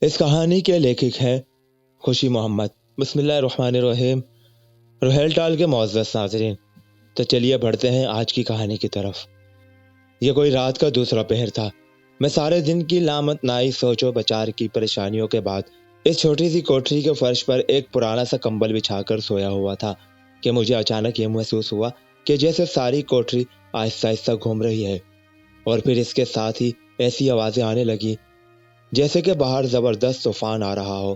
اس کہانی کے لیکھک ہیں خوشی محمد۔ بسم اللہ الرحمن الرحیم۔ روہیل ٹال کے معزز ناظرین، تو چلیے بڑھتے ہیں آج کی کہانی کی طرف۔ یہ کوئی رات کا دوسرا پہر تھا۔ میں سارے دن کی لامتنائی سوچ و بچار کی پریشانیوں کے بعد اس چھوٹی سی کوٹری کے فرش پر ایک پرانا سا کمبل بچھا کر سویا ہوا تھا کہ مجھے اچانک یہ محسوس ہوا کہ جیسے ساری کوٹری آہستہ آہستہ گھوم رہی ہے، اور پھر اس کے ساتھ ہی ایسی آوازیں آنے لگی جیسے کہ باہر زبردست طوفان آ رہا ہو۔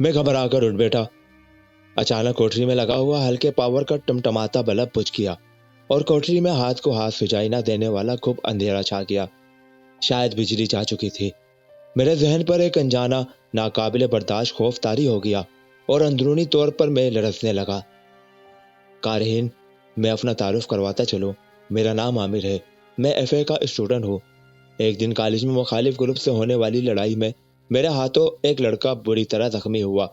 میں گھبرا کر اٹھ بیٹھا۔ اچانک کوٹری میں لگا ہوا ہلکے پاور کا ٹمٹماتا بلب بجھ گیا اور کوٹری میں ہاتھ کو ہاتھ سجائی نہ دینے والا خوب اندھیرا چھا گیا۔ شاید بجلی جا چکی تھی۔ میرے ذہن پر ایک انجانا ناقابل برداشت خوف طاری ہو گیا اور اندرونی طور پر میں لرزنے لگا۔ قارئین، میں اپنا تعارف کرواتا چلوں۔ میرا نام عامر ہے۔ میں ایف اے کا اسٹوڈنٹ ہوں۔ ایک دن کالج میں مخالف گروپ سے ہونے والی لڑائی میں میرے ہاتھوں ایک لڑکا بری طرح زخمی ہوا۔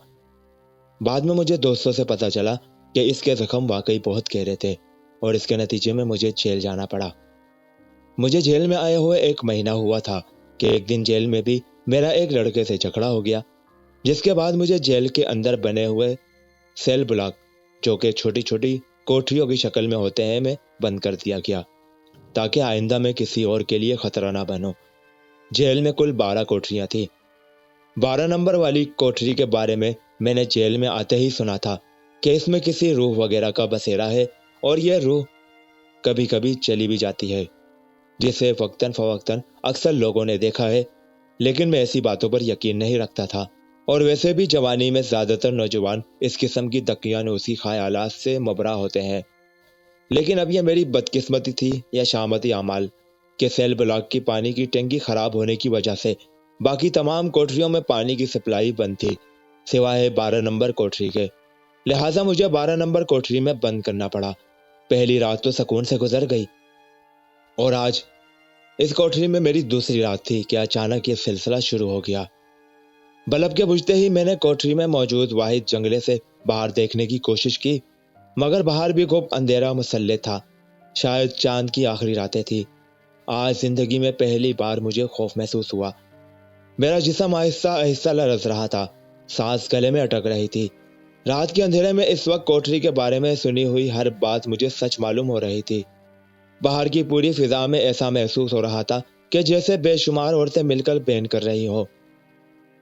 بعد میں مجھے دوستوں سے پتہ چلا کہ اس کے زخم واقعی بہت گہرے تھے اور اس کے نتیجے میں مجھے جیل جانا پڑا۔ مجھے جیل میں آئے ہوئے 1 مہینہ ہوا تھا کہ ایک دن جیل میں بھی میرا ایک لڑکے سے جھگڑا ہو گیا، جس کے بعد مجھے جیل کے اندر بنے ہوئے سیل بلاک، جو کہ چھوٹی چھوٹی کوٹریوں کی شکل میں ہوتے ہیں، میں بند کر دیا گیا تاکہ آئندہ میں کسی اور کے لیے خطرہ نہ بنوں۔ جیل میں کل 12 کوٹریاں تھیں۔ 12 نمبر والی کوٹری کے بارے میں نے جیل میں آتے ہی سنا تھا کہ اس میں کسی روح وغیرہ کا بسیرا ہے اور یہ روح کبھی کبھی چلی بھی جاتی ہے، جسے وقتاً فوقتاً اکثر لوگوں نے دیکھا ہے، لیکن میں ایسی باتوں پر یقین نہیں رکھتا تھا، اور ویسے بھی جوانی میں زیادہ تر نوجوان اس قسم کی دقیانوسی خیالات سے مبرا ہوتے ہیں۔ لیکن اب یہ میری بدقسمتی تھی یا شامتی اعمال کہ سیل بلاک کی پانی کی ٹینکی خراب ہونے کی وجہ سے باقی تمام کوٹریوں میں پانی کی سپلائی بند تھی سوائے 12 نمبر کوٹری کے، لہٰذا مجھے 12 نمبر کوٹری میں بند کرنا پڑا۔ پہلی رات تو سکون سے گزر گئی، اور آج اس کوٹری میں میری دوسری رات تھی کہ اچانک یہ سلسلہ شروع ہو گیا۔ بلب کے بجھتے ہی میں نے کوٹری میں موجود واحد جنگلے سے باہر دیکھنے کی کوشش کی، مگر باہر بھی خوب اندھیرا مسلط تھا۔ شاید چاند کی آخری راتیں تھی۔ آج زندگی میں پہلی بار مجھے خوف محسوس ہوا۔ میرا جسم آہستہ آہستہ لرز رہا تھا، سانس گلے میں اٹک رہی تھی۔ رات کے اندھیرے میں اس وقت کوٹری کے بارے میں سنی ہوئی ہر بات مجھے سچ معلوم ہو رہی تھی۔ باہر کی پوری فضا میں ایسا محسوس ہو رہا تھا کہ جیسے بے شمار عورتیں مل کر بین کر رہی ہوں۔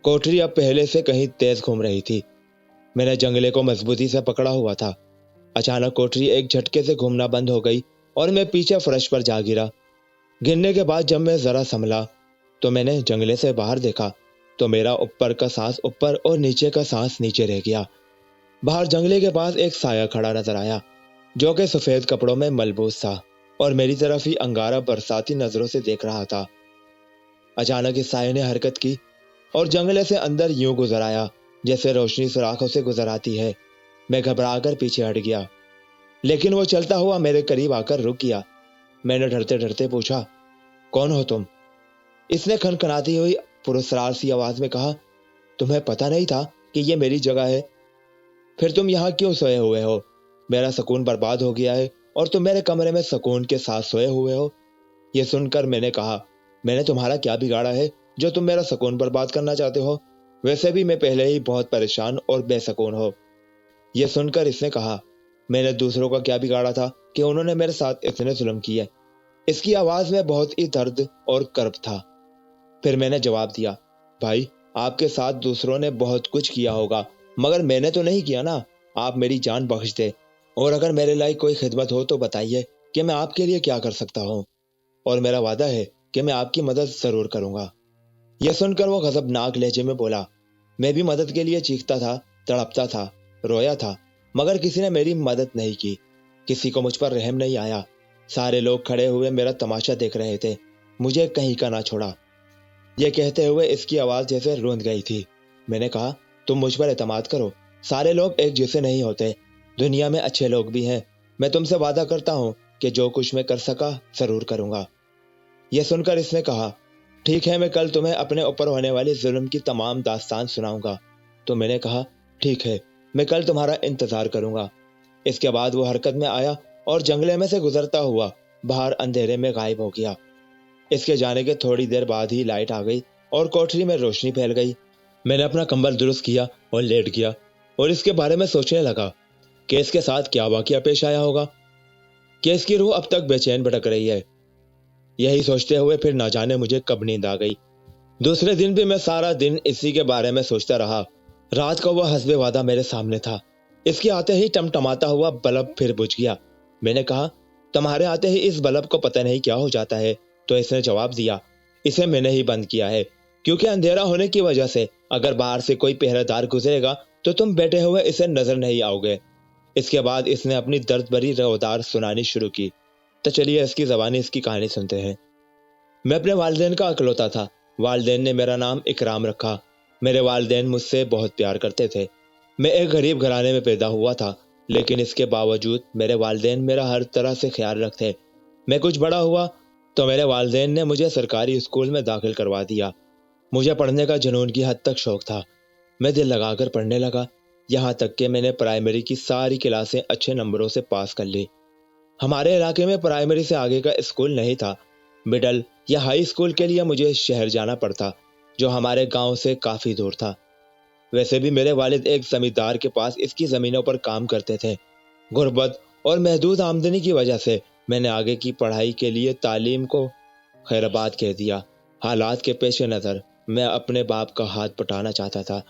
کوٹری اب پہلے سے کہیں تیز گھوم رہی تھی۔ میں نے جنگلے کو مضبوطی سے پکڑا ہوا تھا۔ اچانک کوٹری ایک جھٹکے سے گھومنا بند ہو گئی اور میں پیچھے فرش پر جا گرا۔ گرنے کے بعد جب میں ذرا سنبھلا تو میں نے جنگلے سے باہر دیکھا تو میرا اوپر کا سانس اوپر اور نیچے کا سانس نیچے رہ گیا۔ باہر جنگلے کے پاس ایک سایہ کھڑا نظر آیا جو کہ سفید کپڑوں میں ملبوس تھا اور میری طرف ہی انگارہ برساتی نظروں سے دیکھ رہا تھا۔ اچانک اس سائے نے حرکت کی اور جنگلے سے اندر یوں گزر آیا جیسے روشنی سوراخوں سے گزر آتی ہے۔ میں گھبرا کر پیچھے ہٹ گیا، لیکن وہ چلتا ہوا میرے قریب آ کر رک گیا۔ میں نے ڈرتے ڈرتے پوچھا، کون ہو تم؟ اس نے کھنکھناتی ہوئی پراسرار سی آواز میں کہا، تمہیں پتہ نہیں تھا کہ یہ میری جگہ ہے؟ پھر تم یہاں کیوں سوئے ہوئے ہو؟ میرا سکون برباد ہو گیا ہے اور تم میرے کمرے میں سکون کے ساتھ سوئے ہوئے ہو۔ یہ سن کر میں نے کہا، میں نے تمہارا کیا بگاڑا ہے جو تم میرا سکون برباد کرنا چاہتے ہو؟ ویسے بھی میں پہلے ہی بہت پریشان اور بے سکون ہو۔ یہ سن کر اس نے کہا، میں نے دوسروں کا کیا بگاڑا تھا کہ انہوں نے میرے ساتھ اتنے ظلم کیے؟ اس کی آواز میں بہت ہی درد اور کرب تھا۔ پھر میں نے جواب دیا، بھائی، آپ کے ساتھ دوسروں نے بہت کچھ کیا ہوگا، مگر میں نے تو نہیں کیا نا۔ آپ میری جان بخش دے، اور اگر میرے لائق کوئی خدمت ہو تو بتائیے کہ میں آپ کے لیے کیا کر سکتا ہوں، اور میرا وعدہ ہے کہ میں آپ کی مدد ضرور کروں گا۔ یہ سن کر وہ غضبناک لہجے میں بولا، میں بھی مدد کے لیے چیختا تھا، تڑپتا تھا، رویا تھا، مگر کسی نے میری مدد نہیں کی۔ کسی کو مجھ پر رحم نہیں آیا۔ سارے لوگ کھڑے ہوئے میرا تماشا دیکھ رہے تھے، مجھے کہیں کا نہ چھوڑا۔ یہ کہتے ہوئے اس کی آواز جیسے روند گئی تھی۔ میں نے کہا، تم مجھ پر اعتماد کرو، سارے لوگ ایک جیسے نہیں ہوتے، دنیا میں اچھے لوگ بھی ہیں۔ میں تم سے وعدہ کرتا ہوں کہ جو کچھ میں کر سکا ضرور کروں گا۔ یہ سن کر اس نے کہا، ٹھیک ہے، میں کل تمہیں اپنے اوپر ہونے والے ظلم کی تمام داستان سناؤں گا۔ تو میں نے کہا، ٹھیک ہے، میں کل تمہارا انتظار کروں گا۔ اس کے بعد وہ حرکت میں آیا اور جنگلے میں سے گزرتا ہوا باہر اندھیرے میں غائب ہو گیا۔ اس کے جانے کے تھوڑی دیر بعد ہی لائٹ آ گئی اور کوٹری میں روشنی پھیل گئی۔ میں نے اپنا کمبل درست کیا اور لیٹ گیا اور اس کے بارے میں سوچنے لگا کہ اس کے ساتھ کیا واقعہ پیش آیا ہوگا کہ اس کی روح اب تک بے چین بھٹک رہی ہے۔ یہی سوچتے ہوئے پھر نہ جانے مجھے کب نیند آ گئی۔ دوسرے دن بھی میں سارا دن اسی کے بارے میں سوچتا رہا۔ رات کو وہ حسب وعدہ میرے سامنے تھا۔ اس کے آتے ہی ٹمٹماتا ہوا بلب پھر بجھ گیا۔ میں نے کہا، تمہارے آتے ہی اس بلب کو پتہ نہیں کیا ہو جاتا ہے؟ تو اس نے جواب دیا، اسے میں نے ہی بند کیا ہے، کیونکہ اندھیرا ہونے کی وجہ سے اگر باہر سے کوئی پہرے دار گزرے گا تو تم بیٹھے ہوئے اسے نظر نہیں آؤ گے۔ اس کے بعد اس نے اپنی درد بھری روادار سنانی شروع کی۔ تو چلیے اس کی زبانی اس کی کہانی سنتے ہیں۔ میں اپنے والدین کا اکلوتا تھا۔ والدین نے میرا نام اکرام رکھا۔ میرے والدین مجھ سے بہت پیار کرتے تھے۔ میں ایک غریب گھرانے میں پیدا ہوا تھا، لیکن اس کے باوجود میرے والدین میرا ہر طرح سے خیال رکھتے۔ میں کچھ بڑا ہوا تو میرے والدین نے مجھے سرکاری اسکول میں داخل کروا دیا۔ مجھے پڑھنے کا جنون کی حد تک شوق تھا۔ میں دل لگا کر پڑھنے لگا، یہاں تک کہ میں نے پرائمری کی ساری کلاسیں اچھے نمبروں سے پاس کر لی۔ ہمارے علاقے میں پرائمری سے آگے کا اسکول نہیں تھا۔ مڈل یا ہائی اسکول کے لیے مجھے شہر جانا پڑتا، جو ہمارے گاؤں سے کافی دور تھا۔ ویسے بھی میرے والد ایک زمیندار کے پاس اس کی زمینوں پر کام کرتے تھے۔ غربت اور محدود آمدنی کی وجہ سے میں نے آگے کی پڑھائی کے لیے تعلیم کو خیرباد کہہ دیا۔ حالات کے پیش نظر میں اپنے باپ کا ہاتھ پٹانا چاہتا تھا۔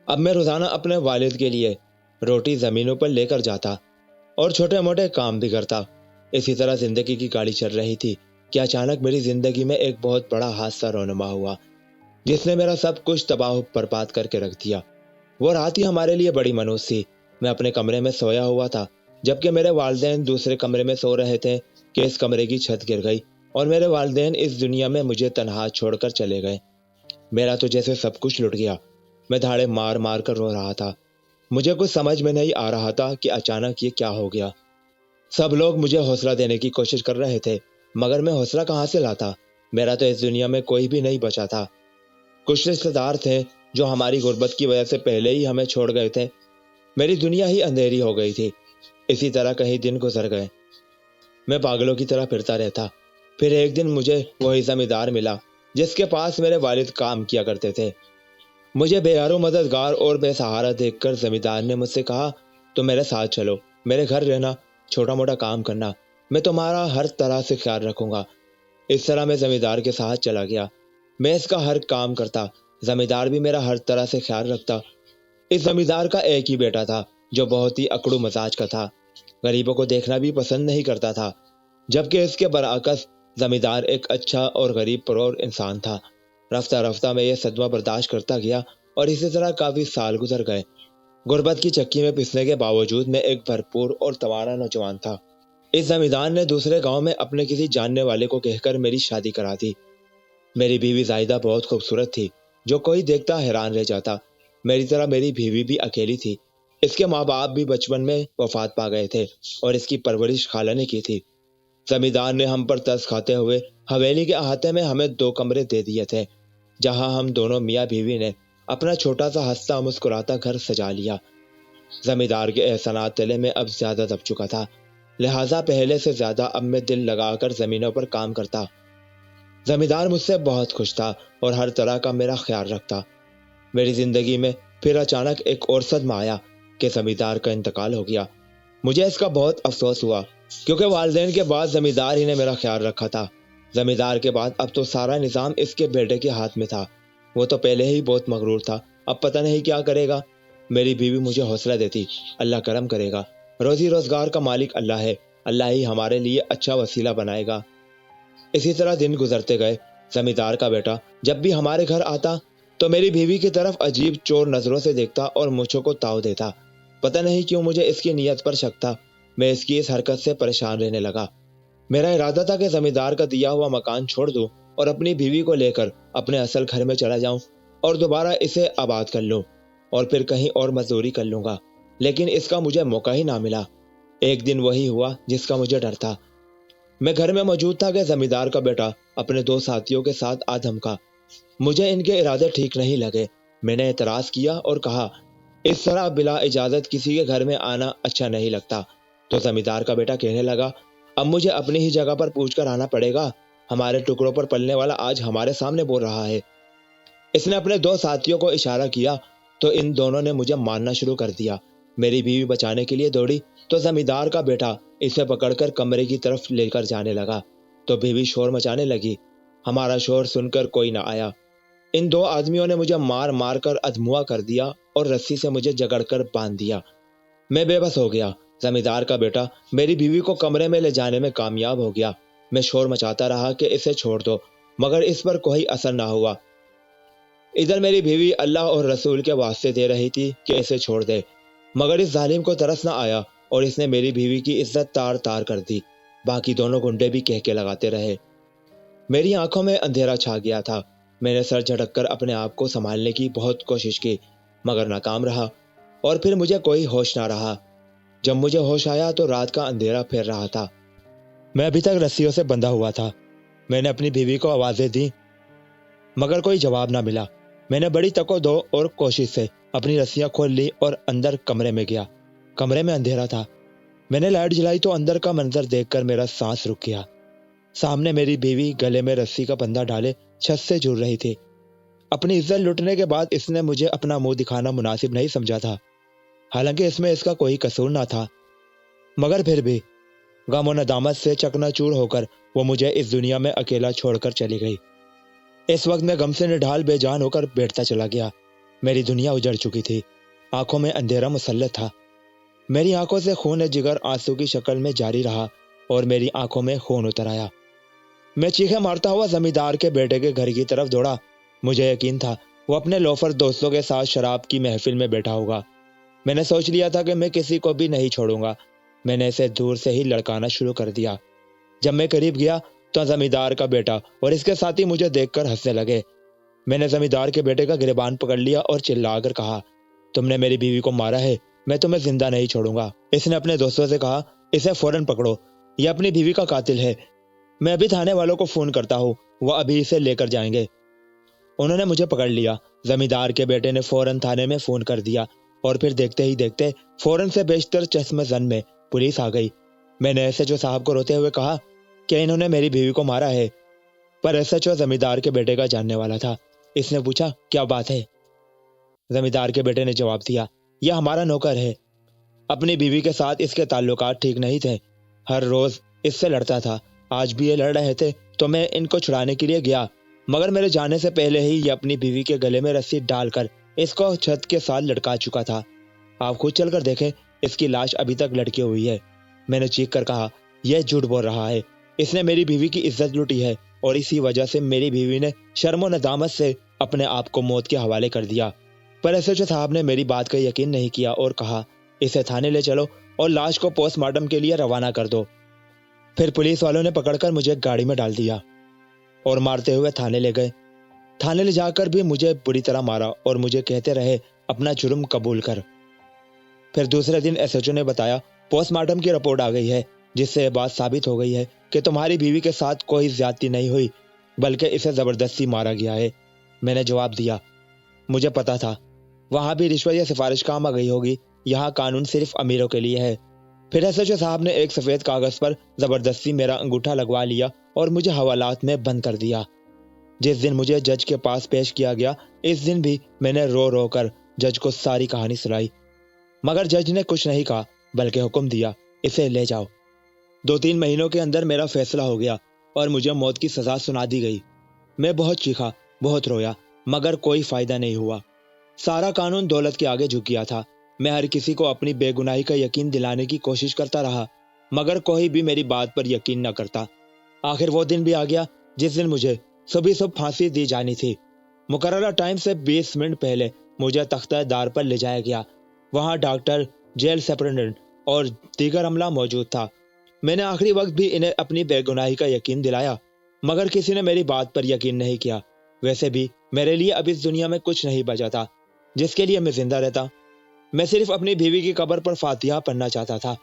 اب میں روزانہ اپنے والد کے لیے روٹی زمینوں پر لے کر جاتا اور چھوٹے موٹے کام بھی کرتا۔ اسی طرح زندگی کی گاڑی چل رہی تھی کہ اچانک میری زندگی میں ایک بہت بڑا حادثہ رونما ہوا، جس نے میرا سب کچھ تباہ و برباد کر کے رکھ دیا۔ وہ رات ہی ہمارے لیے بڑی منحوس تھی۔ میں اپنے کمرے میں سویا ہوا تھا، جبکہ میرے والدین دوسرے کمرے میں سو رہے تھے کہ اس کمرے کی چھت گر گئی اور میرے والدین اس دنیا میں مجھے تنہا چھوڑ کر چلے گئے۔ میرا تو جیسے سب کچھ لٹ گیا۔ میں دھاڑے مار مار کر رو رہا تھا۔ مجھے کچھ سمجھ میں نہیں آ رہا تھا کہ اچانک یہ کیا ہو گیا۔ سب لوگ مجھے حوصلہ دینے کی کوشش کر رہے تھے، مگر میں حوصلہ کہاں سے لاتا؟ میرا تو اس دنیا میں کوئی بھی نہیں بچا تھا۔ کچھ رشتہ دار تھے جو ہماری غربت کی وجہ سے پہلے ہی ہمیں چھوڑ گئے تھے۔ میری دنیا ہی اندھیری ہو گئی تھی۔ اسی طرح کئی دن گزر گئے۔ میں پاگلوں کی طرح پھرتا رہتا۔ پھر ایک دن مجھے وہی زمیندار ملا جس کے پاس میرے والد کام کیا کرتے تھے۔ مجھے بے یار و مددگار اور بے سہارا دیکھ کر زمیندار نے مجھ سے کہا، تو میرے ساتھ چلو، میرے گھر رہنا، چھوٹا موٹا کام کرنا، میں تمہارا ہر طرح سے خیال رکھوں گا۔ اس طرح میں زمیندار کے ساتھ چلا گیا۔ میں اس کا ہر کام کرتا، زمیندار بھی میرا ہر طرح سے خیال رکھتا۔ اس زمیندار کا ایک ہی بیٹا تھا جو بہت ہی اکڑو مزاج کا تھا، غریبوں کو دیکھنا بھی پسند نہیں کرتا تھا، جبکہ اس کے برعکس زمیندار ایک اچھا اور غریب پرور انسان تھا۔ رفتہ رفتہ میں یہ صدمہ برداشت کرتا گیا اور اسی طرح کافی سال گزر گئے۔ غربت کی چکی میں پسنے کے باوجود میں ایک بھرپور اور توانا نوجوان تھا۔ اس زمیندار نے دوسرے گاؤں میں اپنے کسی جاننے والے کو کہہ کر میری شادی کرا دی۔ میری بیوی زاہدہ بہت خوبصورت تھی، جو کوئی دیکھتا حیران رہ جاتا۔ میری طرح میری بیوی بھی اکیلی تھی۔ اس کے ماں باپ بھی بچپن میں وفات پا گئے تھے اور اس کی پرورش خالہ نے کی تھی۔ زمیندار نے ہم پر ترس کھاتے ہوئے حویلی کے احاطے میں ہمیں 2 کمرے دے دیے تھے، جہاں ہم دونوں میاں بیوی نے اپنا چھوٹا سا ہنستا مسکراتا گھر سجا لیا۔ زمیندار کے احسانات تلے میں اب زیادہ دب چکا تھا، لہٰذا پہلے سے زیادہ اب میں دل لگا کر زمینوں پر کام کرتا۔ زمیندار مجھ سے بہت خوش تھا اور ہر طرح کا میرا خیال رکھتا۔ میری زندگی میں پھر اچانک ایک اور صدمہ آیا کہ زمیندار کا انتقال ہو گیا۔ مجھے اس کا بہت افسوس ہوا، کیونکہ والدین کے بعد زمیندار ہی نے میرا خیال رکھا تھا۔ زمیندار کے بعد اب تو سارا نظام اس کے بیٹے کے ہاتھ میں تھا۔ وہ تو پہلے ہی بہت مغرور تھا، اب پتہ نہیں کیا کرے گا۔ میری بیوی مجھے حوصلہ دیتی، اللہ کرم کرے گا، روزی روزگار کا مالک اللہ ہے، اللہ ہی ہمارے لیے اچھا وسیلہ بنائے گا۔ اسی طرح دن گزرتے گئے۔ زمیندار کا بیٹا جب بھی ہمارے گھر آتا تو میری بیوی کی طرف عجیب چور نظروں سے دیکھتا اور مجھوں کو تاؤ دیتا۔ پتہ نہیں کیوں مجھے اس کی نیت پر شک تھا۔ میں اس کی اس حرکت سے پریشان رہنے لگا۔ میرا ارادہ تھا کہ زمیندار کا دیا ہوا مکان چھوڑ دوں اور اپنی بیوی کو لے کر اپنے اصل گھر میں چلا جاؤں اور دوبارہ اسے آباد کر لوں اور پھر کہیں اور مزدوری کر لوں گا، لیکن اس کا مجھے موقع ہی نہ ملا۔ ایک دن وہی ہوا جس کا مجھے ڈر تھا۔ میں گھر میں موجود تھا کہ زمیندار کا بیٹا اپنے 2 ساتھیوں کے ساتھ آ دھمکا۔ مجھے ان کے ارادے ٹھیک نہیں لگے۔ میں نے اعتراض کیا اور کہا، اس طرح بلا اجازت کسی کے گھر میں آنا اچھا نہیں لگتا۔ تو زمیندار کا بیٹا کہنے لگا، اب مجھے اپنی ہی جگہ پر پوچھ کر آنا پڑے گا، ہمارے ٹکڑوں پر پلنے والا آج ہمارے سامنے بول رہا ہے۔ اس نے اپنے دو ساتھیوں کو اشارہ کیا تو ان دونوں نے مجھے مارنا شروع کر دیا۔ میری بیوی بچانے کے لیے دوڑی تو زمیندار کا بیٹا اسے پکڑ کر کمرے کی طرف لے کر جانے لگا تو بیوی شور مچانے لگی۔ ہمارا شور سن کر کوئی نہ آیا۔ ان دو آدمیوں نے مجھے مار مار کر ادھموا کر دیا اور رسی سے مجھے جگڑ کر باندھ دیا۔ میں بے بس ہو گیا۔ زمیندار کا بیٹا میری بیوی کو کمرے میں لے جانے میں کامیاب ہو گیا۔ میں شور مچاتا رہا کہ اسے چھوڑ دو، مگر اس پر کوئی اثر نہ ہوا۔ ادھر میری بیوی اللہ اور رسول کے واسطے دے رہی تھی کہ اسے چھوڑ دے، مگر اس ظالم کو ترس نہ آیا اور اس نے میری بیوی کی عزت تار تار کر دی۔ باقی دونوں گنڈے بھی کہکے لگاتے رہے۔ میری آنکھوں میں اندھیرا چھا گیا تھا۔ میں نے سر جھٹک کر اپنے آپ کو سنبھالنے کی بہت کوشش کی، مگر ناکام رہا اور پھر مجھے کوئی ہوش نہ رہا۔ جب مجھے ہوش آیا تو رات کا اندھیرا پھیر رہا تھا۔ میں ابھی تک رسیوں سے بندھا ہوا تھا۔ میں نے اپنی بیوی کو آوازیں دی مگر کوئی جواب نہ ملا۔ میں نے بڑی تک و دو اور کوشش سے اپنی رسیاں کھول لی اور اندر کمرے میں گیا۔ کمرے میں اندھیرا تھا۔ میں نے لائٹ جلائی تو اندر کا منظر دیکھ کر میرا سانس رک گیا۔ سامنے میری بیوی گلے میں رسی کا بندھا ڈالے چھت سے جھول رہی تھی۔ اپنی عزت لٹنے کے بعد اس نے مجھے اپنا منہ دکھانا مناسب نہیں سمجھا تھا، حالانکہ اس میں اس کا کوئی قصور نہ تھا، مگر پھر بھی غم و ندامت سے چکنا چور ہو کر وہ مجھے اس دنیا میں اکیلا چھوڑ کر چلی گئی۔ اس وقت میں غم سے نڈھال بے جان ہو کر بیٹھتا چلا گیا۔ میری دنیا اجڑ چکی تھی۔ آنکھوں میں اندھیرا مسلط تھا۔ میری آنکھوں سے خون جگر آنسو کی شکل میں جاری رہا اور میری آنکھوں میں خون اتر آیا۔ میں چیخیں مارتا ہوا زمیندار کے بیٹے کے گھر کی طرف دوڑا۔ مجھے یقین تھا وہ اپنے لوفر دوستوں کے ساتھ شراب کی محفل میں بیٹھا ہوگا۔ میں نے سوچ لیا تھا کہ میں کسی کو بھی نہیں چھوڑوں گا۔ میں نے اسے دور سے ہی لڑکانا شروع کر دیا۔ جب میں قریب گیا تو زمیندار کا بیٹا اور اس کے ساتھی مجھے دیکھ کر ہنسنے لگے۔ میں نے زمیندار کے بیٹے کا گریبان پکڑ لیا اور چلا کر کہا، تم نے میری بیوی کو مارا ہے، میں تمہیں زندہ نہیں چھوڑوں گا۔ اس نے اپنے دوستوں سے کہا، اسے فوراً پکڑو، یہ اپنی بیوی کا قاتل ہے۔ میں ابھی تھانے والوں کو فون کرتا ہوں، وہ ابھی اسے لے کر جائیں گے۔ انہوں نے مجھے پکڑ لیا۔ زمیندار کے بیٹے نے فوراً تھانے میں فون کر دیا اور پھر دیکھتے ہی دیکھتے فوراً سے بیشتر چشم زن میں پولیس آ گئی۔ میں نے ایس ایچ او صاحب کو روتے ہوئے کہا کہ انہوں نے میری بیوی کو مارا ہے، پر ایس ایچ او زمیندار کے بیٹے کا جاننے والا تھا۔ اس نے پوچھا، کیا بات ہے؟ زمیندار کے بیٹے نے جواب دیا، یہ ہمارا نوکر ہے، اپنی بیوی کے ساتھ اس کے تعلقات ٹھیک نہیں تھے، ہر روز اس سے لڑتا تھا، آج بھی یہ لڑ رہے تھے تو میں ان کو چھڑانے کے لیے گیا، مگر میرے جانے سے پہلے ہی یہ اپنی بیوی کے گلے میں رسی ڈال کر اس کو چھت کے ساتھ لٹکا چکا تھا۔ آپ خود چل کر دیکھیں، اس کی لاش ابھی تک لٹکی ہوئی ہے۔ میں نے چیخ کر کہا، یہ جھوٹ بول رہا ہے، اس نے میری بیوی کی عزت لوٹی ہے اور اسی وجہ سے میری بیوی نے شرم و ندامت سے اپنے آپ کو موت کے حوالے کر دیا۔ پر ایس ایچ او صاحب نے میری بات کا یقین نہیں کیا اور کہا، اسے تھانے لے چلو اور لاش کو پوسٹ مارٹم کے لیے روانہ کر دو۔ پھر پولیس والوں نے پکڑ کر مجھے گاڑی میں ڈال دیا اور مارتے ہوئے تھانے لے گئے۔ تھانے لے جا کر بھی مجھے بری طرح مارا اور مجھے کہتے رہے، اپنا جرم قبول کر۔ پھر دوسرے دن ایس ایچ او نے بتایا، پوسٹ مارٹم کی رپورٹ آ گئی ہے جس سے یہ بات ثابت ہو گئی ہے کہ تمہاری بیوی کے ساتھ کوئی زیادتی نہیں ہوئی بلکہ اسے زبردستی مارا گیا ہے۔ میں نے جواب دیا، مجھے پتا تھا، وہاں بھی رشوت یا سفارش کام آ گئی ہوگی، یہاں قانون صرف امیروں کے لیے ہے۔ پھر ایس ایچ او صاحب نے ایک سفید کاغذ پر زبردستی میرا انگوٹھا لگوا لیا اور مجھے حوالات میں بند کر دیا۔ جس دن مجھے جج کے پاس پیش کیا گیا، اس دن بھی میں نے رو رو کر جج کو ساری کہانی سنائی، مگر جج نے کچھ نہیں کہا بلکہ حکم دیا، اسے لے جاؤ۔ 2-3 مہینوں کے اندر میرا فیصلہ ہو گیا اور مجھے موت کی سزا سنا دی گئی۔ میں بہت چیخا، بہت رویا، مگر کوئی فائدہ نہیں ہوا۔ سارا قانون دولت کے آگے جھک گیا تھا۔ میں ہر کسی کو اپنی بے گناہی کا یقین دلانے کی کوشش کرتا رہا، مگر کوئی بھی میری بات پر یقین نہ کرتا۔ آخر وہ دن بھی آ گیا جس دن مجھے صبح پھانسی دی جانی تھی۔ مقررہ ٹائم سے 20 منٹ پہلے مجھے تختہ دار پر لے جایا گیا۔ وہاں ڈاکٹر، جیل سپرنٹنڈنٹ اور دیگر عملہ موجود تھا۔ میں نے آخری وقت بھی انہیں اپنی بے گناہی کا یقین دلایا، مگر کسی نے میری بات پر یقین نہیں کیا۔ ویسے بھی میرے لیے اب اس دنیا میں کچھ نہیں بچا تھا جس کے لیے میں زندہ رہتا۔ میں صرف اپنی بیوی کی قبر پر فاتحہ پڑھنا چاہتا تھا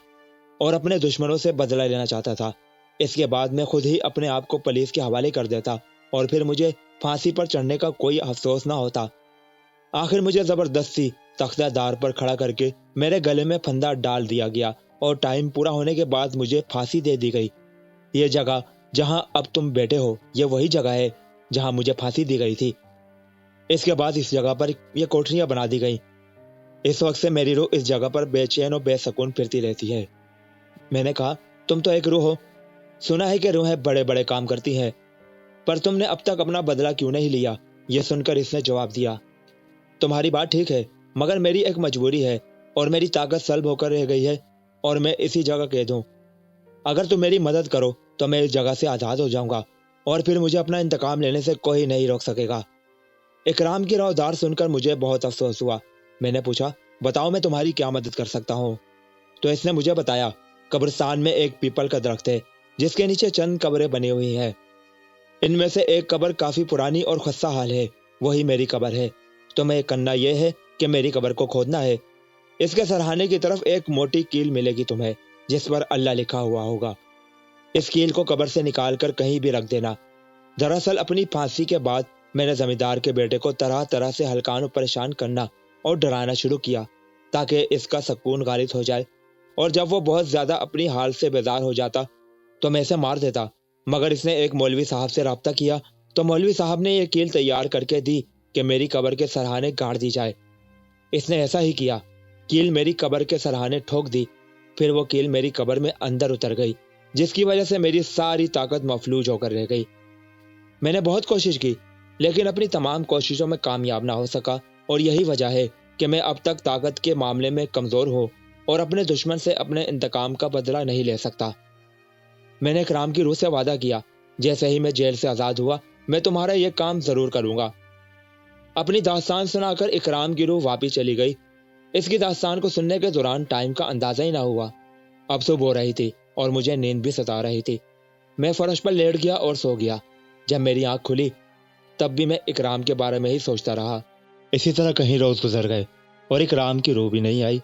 اور اپنے دشمنوں سے بدلہ لینا چاہتا تھا۔ اس کے بعد میں خود ہی اپنے آپ کو پولیس کے حوالے کر دیتا اور پھر مجھے پھانسی پر چڑھنے کا کوئی افسوس نہ ہوتا۔ آخر مجھے زبردستی تختہ دار پر کھڑا کر کے میرے گلے میں پھندا ڈال دیا گیا اور ٹائم پورا ہونے کے بعد مجھے پھانسی دے دی گئی۔ یہ جگہ جہاں اب تم بیٹھے ہو، یہ وہی جگہ ہے جہاں مجھے پھانسی دی گئی تھی۔ اس کے بعد اس جگہ پر یہ کوٹریاں بنا دی گئیں۔ اس وقت سے میری روح اس جگہ پر بے چین اور بے سکون پھرتی رہتی ہے۔ میں نے کہا، تم تو ایک روح ہو، سنا ہے کہ روحیں بڑے بڑے کام کرتی ہیں، پر تم نے اب تک اپنا بدلہ کیوں نہیں لیا؟ یہ سن کر اس نے جواب دیا، تمہاری بات ٹھیک ہے، مگر میری ایک مجبوری ہے اور میری طاقت سلب ہو کر رہ گئی ہے اور میں اسی جگہ قید ہوں۔ اگر تم میری مدد کرو تو میں اس جگہ سے آزاد ہو جاؤں گا اور پھر مجھے اپنا انتقام لینے سے کوئی نہیں روک سکے گا۔ اکرام کی روادار سن کر مجھے بہت افسوس ہوا۔ میں نے پوچھا، بتاؤ میں تمہاری کیا مدد کر سکتا ہوں؟ تو اس نے مجھے بتایا، قبرستان میں ایک پیپل کا درخت ہے جس کے نیچے چند قبریں بنی ہوئی ہیں۔ ان میں سے ایک قبر کافی پرانی اور خستہ حال ہے، وہی میری قبر ہے۔ تمہیں کرنا یہ ہے کہ میری قبر کو کھودنا ہے۔ اس کے سرہانے کی طرف ایک موٹی کیل ملے گی تمہیں جس پر اللہ لکھا ہوا ہوگا۔ اس کیل کو قبر سے نکال کر کہیں بھی رکھ دینا۔ دراصل اپنی پھانسی کے بعد میں نے زمیندار کے بیٹے کو طرح طرح سے ہلکان و پریشان کرنا اور ڈرانا شروع کیا تاکہ اس کا سکون غالب ہو جائے، اور جب وہ بہت زیادہ اپنی حال سے بیزار ہو جاتا تو میں اسے مار دیتا۔ مگر اس نے ایک مولوی صاحب سے رابطہ کیا تو مولوی صاحب نے یہ کیل تیار کر کے دی کہ میری قبر کے سرہانے گاڑ دی جائے۔ اس نے ایسا ہی کیا، کیل میری قبر کے سرہانے ٹھوک دی، پھر وہ کیل میری قبر میں اندر اتر گئی، جس کی وجہ سے میری ساری طاقت مفلوج ہو کر رہ گئی۔ میں نے بہت کوشش کی لیکن اپنی تمام کوششوں میں کامیاب نہ ہو سکا، اور یہی وجہ ہے کہ میں اب تک طاقت کے معاملے میں کمزور ہوں اور اپنے دشمن سے اپنے انتقام کا بدلہ نہیں لے سکتا۔ میں نے اکرام کی روح سے وعدہ کیا، جیسے ہی میں جیل سے آزاد ہوا میں تمہارا یہ کام ضرور کروں گا۔ اپنی داستان سنا کر اکرام کی روح واپس چلی گئی۔ اس کی داستان کو سننے کے دوران ٹائم کا اندازہ ہی نہ ہوا۔ اب صبح ہو رہی تھی اور مجھے نیند بھی ستا رہی تھی۔ میں فرش پر لیٹ گیا اور سو گیا۔ جب میری آنکھ کھلی تب بھی میں اکرام کے بارے میں ہی سوچتا رہا۔ اسی طرح کہیں روز گزر گئے اور اکرام کی روح بھی نہیں آئی۔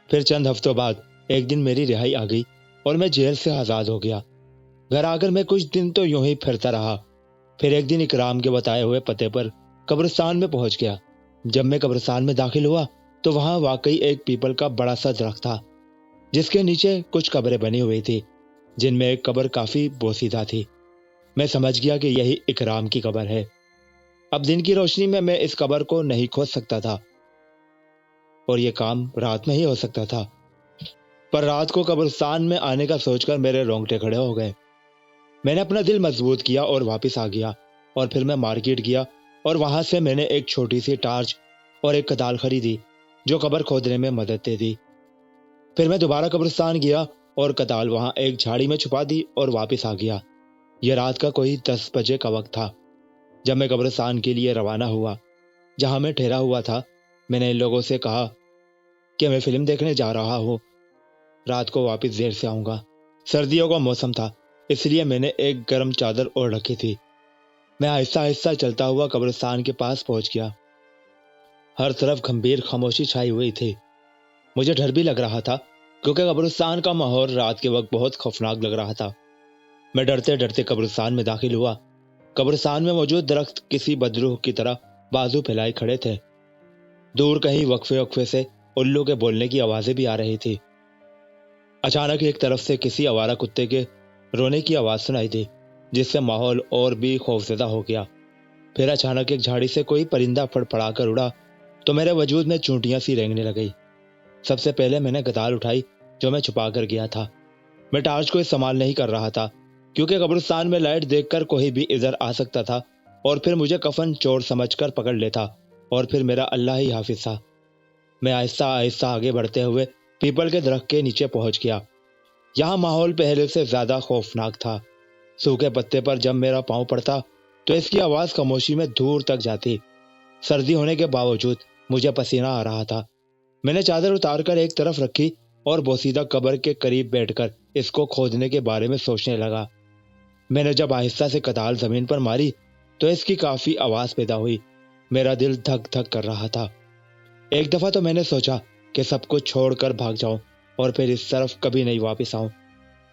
پھر چند ہفتوں بعد ایک دن میری رہائی آ گئی اور میں جیل سے آزاد ہو گیا۔ گھر آ کر میں کچھ دن تو یوں ہی پھرتا رہا۔ پھر ایک دن اکرام کے بتائے ہوئے پتے پر قبرستان میں پہنچ گیا۔ جب میں قبرستان میں داخل ہوا تو وہاں واقعی ایک پیپل کا بڑا سا درخت تھا جس کے نیچے کچھ قبریں بنی ہوئی تھی، جن میں ایک قبر کافی بوسیدہ تھی۔ میں سمجھ گیا کہ یہی اکرام کی قبر ہے۔ اب دن کی روشنی میں اس قبر کو نہیں کھود سکتا تھا اور یہ کام رات میں ہی ہو سکتا تھا، پر رات کو قبرستان میں آنے کا سوچ کر میرے رونگٹے کھڑے ہو گئے۔ میں نے اپنا دل مضبوط کیا اور واپس آ گیا، اور پھر میں مارکیٹ گیا اور وہاں سے میں نے ایک چھوٹی سی ٹارچ اور ایک کدال خریدی جو قبر کھودنے میں مدد دے دی۔ پھر میں دوبارہ قبرستان گیا اور کدال وہاں ایک جھاڑی میں چھپا دی اور واپس آ گیا۔ یہ رات کا کوئی 10 بجے کا وقت تھا جب میں قبرستان کے لیے روانہ ہوا۔ جہاں میں ٹھہرا ہوا تھا میں نے ان لوگوں سے کہا کہ میں فلم دیکھنے جا رہا ہوں، رات کو واپس دیر سے آؤں گا۔ سردیوں کا موسم تھا اس لیے میں نے ایک گرم چادر اوڑھ رکھی تھی۔ میں آہستہ آہستہ چلتا ہوا قبرستان کے پاس پہنچ گیا۔ ہر طرف گمبھیر خاموشی چھائی ہوئی تھی۔ مجھے ڈر بھی لگ رہا تھا کیونکہ قبرستان کا ماحول رات کے وقت بہت خوفناک لگ رہا تھا۔ میں ڈرتے ڈرتے قبرستان میں داخل ہوا۔ قبرستان میں موجود درخت کسی بدروح کی طرح بازو پھیلائے کھڑے تھے۔ دور کہیں وقفے وقفے سے الو کے بولنے کی آوازیں بھی آ رہی تھی۔ اچانک ایک طرف سے کسی آوارہ کتے کے رونے کی آواز سنائی دی، جس سے ماحول اور بھی خوفزدہ ہو گیا۔ پھر اچانک ایک جھاڑی سے کوئی پرندہ پھڑ پھڑا کر اڑا تو میرے وجود میں چونٹیاں سی رینگنے لگئی۔ سب سے پہلے میں نے کدال اٹھائی جو میں چھپا کر گیا تھا۔ میں ٹارچ کو استعمال نہیں کر رہا تھا کیونکہ قبرستان میں لائٹ دیکھ کر کوئی بھی ادھر آ سکتا تھا اور پھر مجھے کفن چور سمجھ کر پکڑ لیتا، اور پھر میرا اللہ ہی حافظ تھا۔ میں آہستہ آہستہ آگے بڑھتے ہوئے پیپل کے درخت کے نیچے پہنچ گیا۔ یہاں ماحول پہلے سے زیادہ خوفناک تھا۔ سوکھے پتے پر جب میرا پاؤں پڑتا تو اس کی آواز خاموشی میں دور تک جاتی۔ سردی ہونے کے باوجود مجھے پسینہ آ رہا تھا۔ میں نے چادر اتار کر ایک طرف رکھی اور بوسیدہ قبر کے قریب بیٹھ کر اس کو کھودنے کے بارے میں سوچنے لگا۔ میں نے جب آہستہ سے کدال زمین پر ماری تو اس کی کافی آواز پیدا ہوئی۔ میرا دل دھک دھک کر رہا تھا۔ ایک دفعہ تو میں نے سوچا کہ سب کچھ چھوڑ کر بھاگ جاؤں اور پھر اس طرف کبھی نہیں واپس آؤں،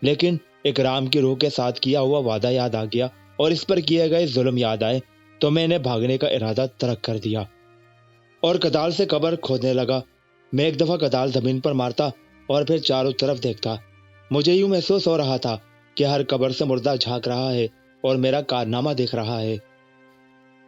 لیکن اکرام کی روح کے ساتھ کیا ہوا وعدہ یاد آ گیا اور اس پر کیے گئے ظلم یاد آئے تو میں نے بھاگنے کا ارادہ ترک کر دیا اور کدال سے قبر کھودنے لگا۔ میں ایک دفعہ کدال زمین پر مارتا اور پھر چاروں طرف دیکھتا۔ مجھے یوں محسوس ہو رہا تھا کہ ہر قبر سے مردہ جھانک رہا ہے اور میرا کارنامہ دیکھ رہا ہے۔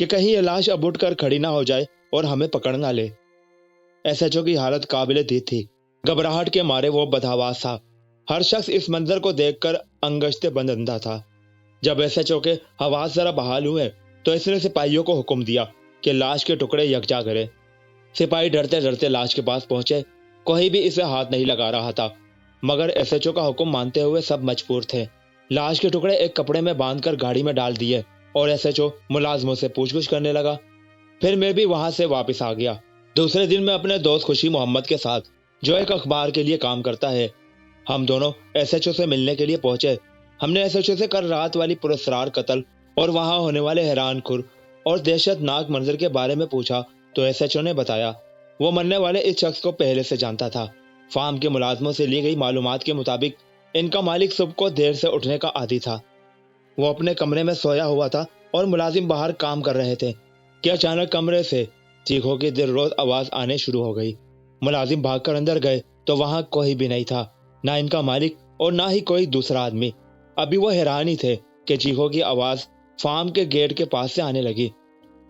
کہ کہیں یہ لاش اب اٹھ کر کھڑی نہ ہو جائے اور ہمیں پکڑ نہ لے۔ ایس ایچ او کی حالت قابل دید تھی۔ گھبراہٹ کے مارے وہ بدحواس تھا۔ ہر شخص اس منظر کو دیکھ کر انگشتے بند اندھا تھا۔ جب ایس ایچ او کے حواس ذرا بحال ہوئے تو اس نے سپاہیوں کو حکم دیا کہ لاش کے ٹکڑے یکجا کرے۔ سپاہی ڈرتے ڈرتے لاش کے پاس پہنچے۔ کوئی بھی اسے ہاتھ نہیں لگا رہا تھا، مگر ایس ایچ او کا حکم مانتے ہوئے سب مجبور تھے۔ لاش کے ٹکڑے ایک کپڑے میں باندھ کر گاڑی میں ڈال دیے اور ایس ایچ او ملازموں سے پوچھ گچھ کرنے لگا۔ پھر میں بھی وہاں سے واپس آ گیا۔ دوسرے دن میں اپنے دوست خوشی محمد کے ساتھ، جو ایک اخبار کے لیے کام کرتا ہے، ہم دونوں ایس ایچ او سے ملنے کے لیے پہنچے۔ ہم نے ایس ایچ او سے کل رات والی پراسرار قتل اور وہاں ہونے والے حیران کن اور دہشت ناک منظر کے بارے میں پوچھا تو ایس ایچ او نے بتایا وہ مرنے والے اس شخص کو پہلے سے جانتا تھا۔ فارم کے ملازموں سے لی گئی معلومات کے مطابق ان کا مالک صبح کو دیر سے اٹھنے کا عادی تھا۔ وہ اپنے کمرے میں سویا ہوا تھا اور ملازم باہر کام کر رہے تھے کہ اچانک کمرے سے چیخوں کی دل روز آواز آنے شروع ہو گئی۔ ملازم بھاگ کر اندر گئے تو وہاں کوئی بھی نہیں تھا، نہ ان کا مالک اور نہ ہی کوئی دوسرا آدمی۔ ابھی وہ حیران ہی تھے کہ چیخوں کی آواز فارم کے گیٹ کے پاس سے آنے لگی۔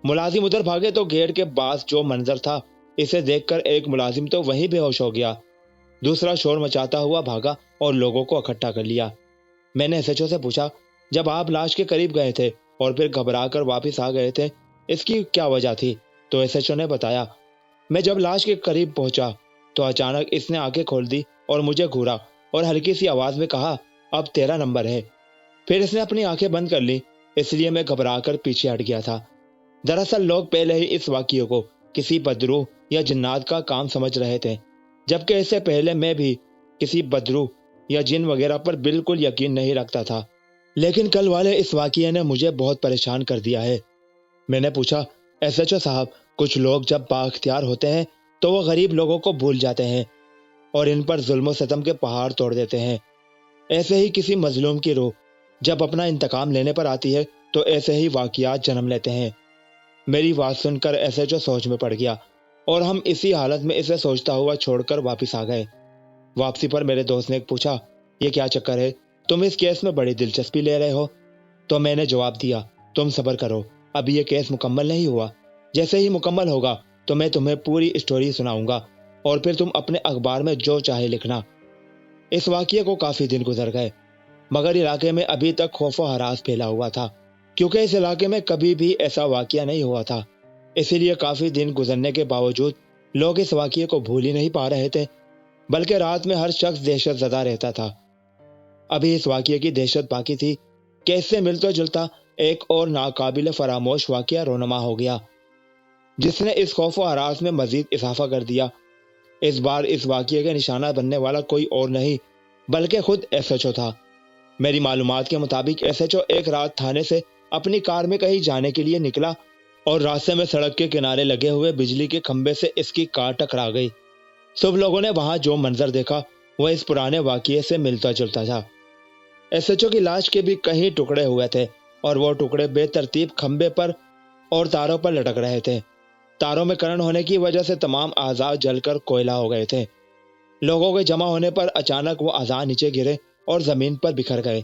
ملازم ادھر بھاگے تو گیٹ کے پاس جو منظر تھا اسے دیکھ کر ایک ملازم تو وہیں بے ہوش ہو گیا، دوسرا شور مچاتا ہوا بھاگا اور لوگوں کو اکٹھا کر لیا۔ میں نے ایس ایچ او سے پوچھا، جب آپ لاش کے قریب گئے تھے اور پھر گھبرا کر واپس آ گئے تھے، اس کی کیا وجہ تھی؟ تو ایس ایچ او نے بتایا، میں جب لاش کے قریب پہنچا تو اچانک اس نے آنکھیں کھول دی اور مجھے گھورا اور ہلکی سی آواز میں کہا، اب تیرا نمبر ہے۔ پھر اس نے اپنی آنکھیں بند کر لی، اس لیے میں گھبرا کر پیچھے ہٹ گیا تھا۔ دراصل لوگ پہلے ہی اس واقعے کو کسی بدروح یا جنات کا کام سمجھ رہے تھے، جبکہ اس سے پہلے میں بھی کسی بدروح یا جن وغیرہ پر بالکل یقین نہیں رکھتا تھا۔ لیکن کل والے اس واقعے نے مجھے بہت پریشان کر دیا ہے۔ میں نے پوچھا، ایس ایچ او صاحب، کچھ لوگ جب بااختیار ہوتے ہیں تو وہ غریب لوگوں کو بھول جاتے ہیں اور ان پر ظلم و ستم کے پہاڑ توڑ دیتے ہیں۔ ایسے ہی کسی مظلوم کی روح جب اپنا انتقام لینے پر آتی ہے تو ایسے ہی واقعات جنم لیتے ہیں۔ میری بات سن کر ایس ایچ او سوچ میں پڑ گیا اور ہم اسی حالت میں اسے سوچتا ہوا چھوڑ کر واپس آ گئے۔ واپسی پر میرے دوست نے پوچھا، یہ کیا چکر ہے؟ تم اس کیس میں بڑی دلچسپی لے رہے ہو؟ تو میں نے جواب دیا، تم صبر کرو، ابھی یہ کیس مکمل نہیں ہوا۔ جیسے ہی مکمل ہوگا تو میں تمہیں پوری اسٹوری سناؤں گا اور پھر تم اپنے اخبار میں جو چاہے لکھنا۔ اس واقعے کو کافی دن گزر گئے، مگر علاقے میں ابھی تک خوف و ہراس پھیلا ہوا تھا، کیونکہ اس علاقے میں کبھی بھی ایسا واقعہ نہیں ہوا تھا۔ اسی لیے کافی دن گزرنے کے باوجود لوگ اس واقعے کو بھول ہی نہیں پا رہے تھے، بلکہ رات میں ہر شخص دہشت زدہ رہتا تھا۔ ابھی اس واقعے کی دہشت باقی تھی کہ اس سے ملتا جلتا ایک اور ناقابل فراموش واقعہ رونما ہو گیا، جس نے اس خوف و ہراس میں مزید اضافہ کر دیا۔ اس بار اس واقعے کے نشانہ بننے والا کوئی اور نہیں بلکہ خود ایس ایچ او تھا۔ میری معلومات کے مطابق ایس ایچ او ایک رات تھانے سے اپنی کار میں کہیں جانے کے لیے نکلا اور راستے میں سڑک کے کنارے لگے ہوئے بجلی کے کھمبے سے اس کی کار ٹکرا گئی۔ سب لوگوں نے وہاں جو منظر دیکھا وہ اس پرانے واقعے سے ملتا جلتا تھا۔ ایس ایچ او کی لاش کے بھی کئی ٹکڑے ہوئے تھے اور وہ ٹکڑے بے ترتیب کھمبے پر اور تاروں پر لٹک رہے تھے۔ تاروں میں کرنٹ ہونے کی وجہ سے تمام اعضاء جل کر کوئلہ ہو گئے تھے۔ لوگوں کے جمع ہونے پر اچانک وہ اعضاء نیچے گرے اور زمین پر بکھر گئے۔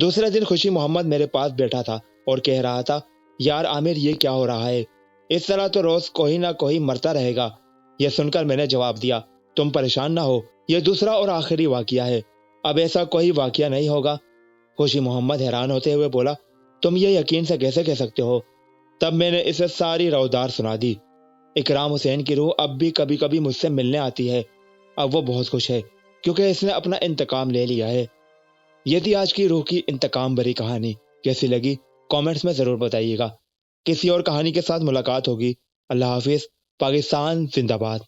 دوسرے دن خوشی محمد میرے پاس بیٹھا تھا اور کہہ رہا تھا، یار عامر، یہ کیا ہو رہا ہے؟ اس طرح تو روز کوئی نہ کوئی مرتا رہے گا۔ یہ سن کر میں نے جواب دیا، تم پریشان نہ ہو، یہ دوسرا اور آخری واقعہ ہے، اب ایسا کوئی واقعہ نہیں ہوگا۔ خوشی محمد حیران ہوتے ہوئے بولا، تم یہ یقین سے کیسے کہہ سکتے ہو؟ تب میں نے اسے ساری رودار سنا دی۔ اکرام حسین کی روح اب بھی کبھی کبھی مجھ سے ملنے آتی ہے۔ اب وہ بہت خوش ہے کیونکہ اس نے اپنا انتقام لے لیا ہے۔ یہ تھی آج کی روح کی انتقام بھری کہانی۔ کیسی لگی کامنٹس میں ضرور بتائیے گا۔ کسی اور کہانی کے ساتھ ملاقات ہوگی۔ اللہ حافظ۔ پاکستان زندہ باد۔